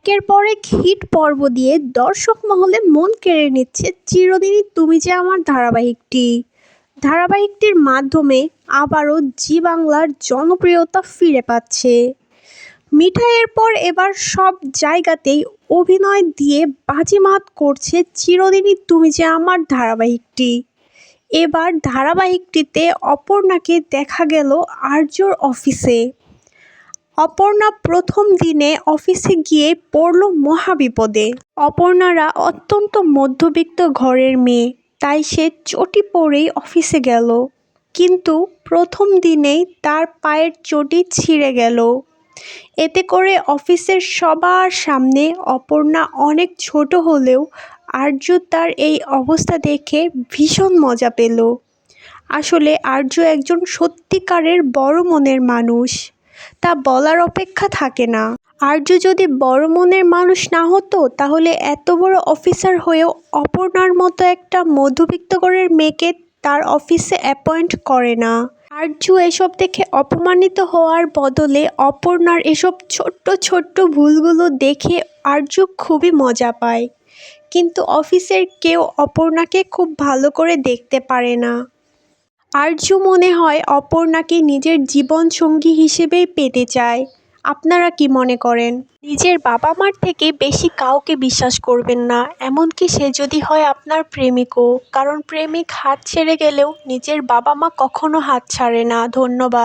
একের পর এক হিট পর্ব দিয়ে দর্শক মহলে মন কেড়ে নিচ্ছে চিরদিনই তুমি যে আমার ধারাবাহিকটির মাধ্যমে আবারও জি বাংলার জনপ্রিয়তা ফিরে পাচ্ছে। মিঠাইয়ের পর এবার সব জায়গাতেই অভিনয় দিয়ে বাজিমাত করছে চিরদিনই তুমি যে আমার ধারাবাহিকটি। এবার ধারাবাহিকটিতে অপর্ণাকে দেখা গেল আর্যর অফিসে। অপর্ণা প্রথম দিনে অফিসে গিয়ে পড়ল মহাবিপদে। অপর্ণারা অত্যন্ত মধ্যবিত্ত ঘরের মেয়ে, তাই সে চটি পরেই অফিসে গেল। কিন্তু প্রথম দিনেই তার পায়ের চটি ছিঁড়ে গেল। এতে করে অফিসের সবার সামনে অপর্ণা অনেক ছোট হলেও আর্য তার এই অবস্থা দেখে ভীষণ মজা পেল। আসলে আর্য একজন সত্যিকারের বড় মনের মানুষ, তা বলার অপেক্ষা থাকে না। আর্য যদি বড় মনের মানুষ না হতো তাহলে এত বড় অফিসার হয়েও অপর্ণার মতো একটা মধ্যবিত্ত ঘরের মেয়েকে তার অফিসে অ্যাপয়েন্ট করে না। আর্য এসব দেখে অপমানিত হওয়ার বদলে অপর্ণার এসব ছোট্ট ছোট্ট ভুলগুলো দেখে আর্য খুবই মজা পায়। কিন্তু অফিসের কেউ অপর্ণাকে খুব ভালো করে দেখতে পারে না। আর্য মনে হয় অপর্ণাকে নিজের জীবনসঙ্গী হিসেবেই পেতে চায়। আপনারা কি মনে করেন? নিজের বাবা মার থেকে বেশি কাউকে বিশ্বাস করবেন না, এমনকি সে যদি হয় আপনার প্রেমিকও, কারণ প্রেমিক হাত ছেড়ে গেলেও নিজের বাবা মা কখনো হাত ছাড়ে না। ধন্যবাদ।